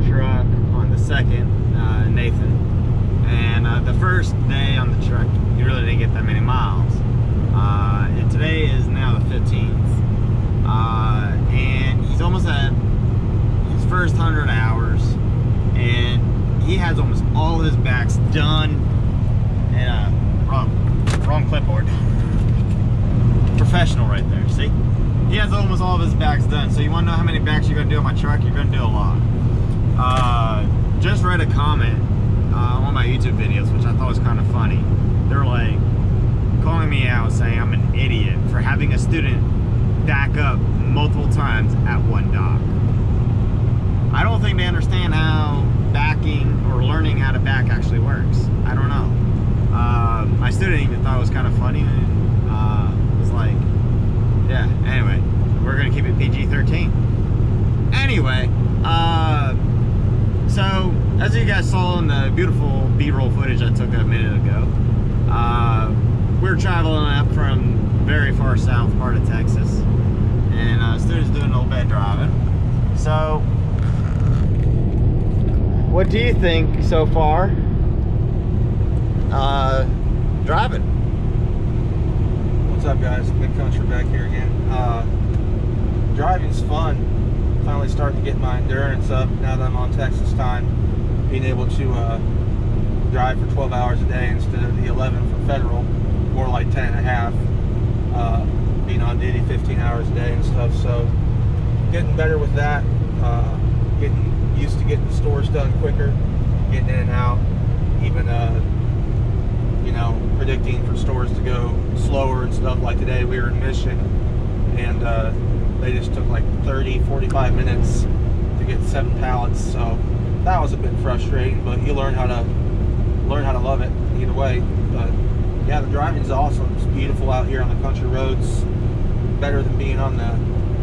truck on the second, Nathan, and the first day on the truck, he really didn't get that many miles. And today is now the 15th, and he's almost at his first 100 hours, and he has almost all his backs done. And wrong clipboard. Professional right there, see? He has almost all of his backs done. So you want to know how many backs you're going to do on my truck? You're going to do a lot. Just read a comment on one of my YouTube videos, which I thought was kind of funny. They're like calling me out, saying I'm an idiot for having a student back up multiple times at one dock. I don't think they understand how backing or learning how to back actually works. I don't know. My student even thought it was kind of funny, and was like, yeah, anyway, we're gonna keep it PG-13. Anyway, so as you guys saw in the beautiful B-roll footage I took a minute ago, we're traveling up from very far south part of Texas, and students doing a little bit of driving. So what do you think so far driving? What's up, guys? Big Country back here again. Driving's fun. Finally starting to get my endurance up now that I'm on Texas time. Being able to drive for 12 hours a day instead of the 11 for federal, more like 10 and a half. Being on duty 15 hours a day and stuff. So getting better with that. Getting used to getting the stores done quicker, getting in and out. Even you know, predicting for stores to go slower and stuff. Like today we were in Mission, and they just took like 30-45 minutes to get 7 pallets, so that was a bit frustrating, but you learn how to love it either way. But yeah, the driving's awesome. It's beautiful out here on the country roads, better than being on the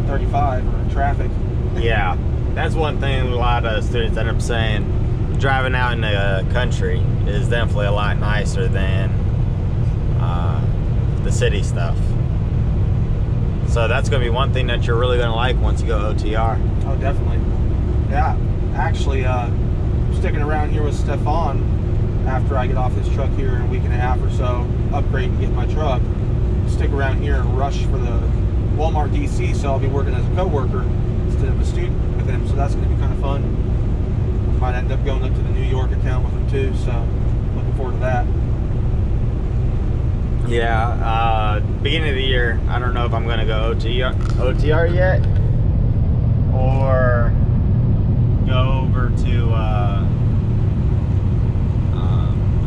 35 or in traffic. Yeah, that's one thing a lot of students end up saying. Driving out in the country is definitely a lot nicer than the city stuff. So that's going to be one thing that you're really going to like once you go OTR. Oh, definitely. Yeah, actually, sticking around here with Stephan after I get off this truck here in a week and a half or so, upgrade and get my truck, stick around here and rush for the Walmart DC, so I'll be working as a co-worker instead of a student with him, so that's going to be kind of fun. Might end up going up to the New York account with him too, so looking forward to that. Yeah, beginning of the year, I don't know if I'm going to go OTR yet, or go over to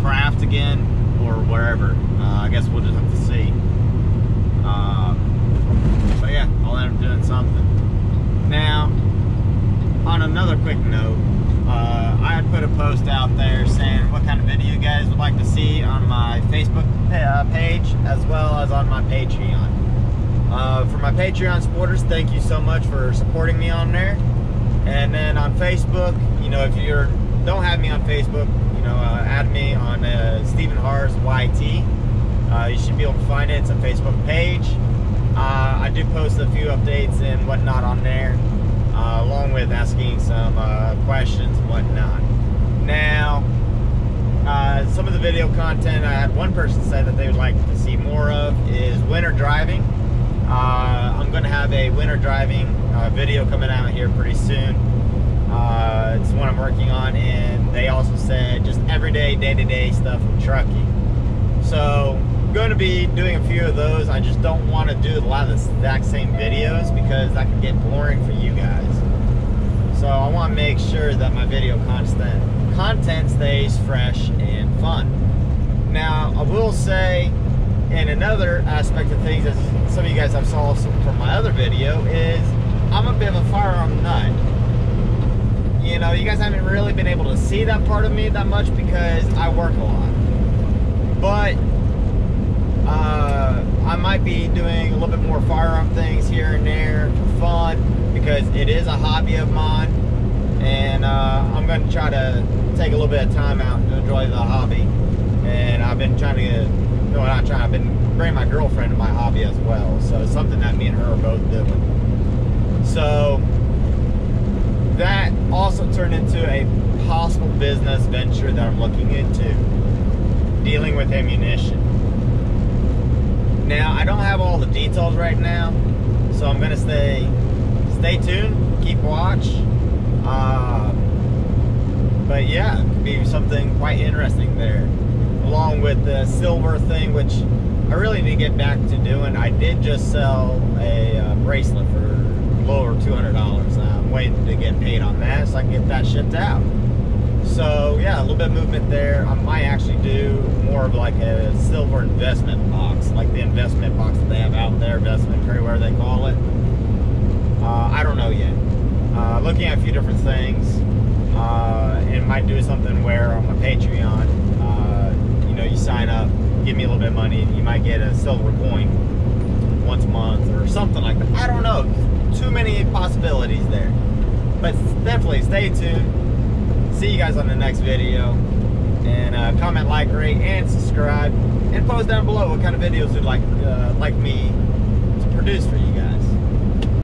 Craft again, or wherever. I guess we'll just have to see. But yeah, I'll end up doing something. Now, on another quick note, I had put a post out there saying what kind of video you guys would like to see on my Facebook page, as well as on my Patreon. For my Patreon supporters, thank you so much for supporting me on there. And then on Facebook, you know, if you don't have me on Facebook, you know, add me on stephan.harz YT. You should be able to find it. It's a Facebook page. I do post a few updates and whatnot on there, along with asking some questions and whatnot. Now, some of the video content I had one person say that they would like to see more of is winter driving. I'm going to have a winter driving video coming out here pretty soon. It's one I'm working on, and they also said just everyday, day-to-day stuff with trucking. So I'm going to be doing a few of those. I just don't want to do a lot of the exact same videos because that can get boring for you guys. So I want to make sure that my video content stays fresh and fun. Now, I will say, and another aspect of things, as some of you guys have saw from my other video, is I'm a bit of a firearm nut. You know, you guys haven't really been able to see that part of me that much because I work a lot. But I might be doing a little bit more firearm things here and there for fun because it is a hobby of mine, and I'm going to try to take a little bit of time out to enjoy the hobby. And I've been trying to I've been bringing my girlfriend to my hobby as well, so it's something that me and her are both doing. So that also turned into a possible business venture that I'm looking into, dealing with ammunition. Now, I don't have all the details right now, so I'm gonna stay tuned, keep watch. But yeah, it could be something quite interesting there. Along with the silver thing, which I really need to get back to doing. I did just sell a bracelet for a little over $200. I'm waiting to get paid on that so I can get that shipped out. So yeah, a little bit of movement there. I might actually do more of like a silver investment box, like the investment box that they have out there, investment tray, whatever they call it. I don't know yet. Looking at a few different things, and might do something where on my Patreon, you know, you sign up, give me a little bit of money, and you might get a silver coin once a month or something like that. I don't know. Too many possibilities there. But definitely stay tuned. See you guys on the next video. And comment, like, rate, and subscribe. And post down below what kind of videos you'd like me to produce for you guys.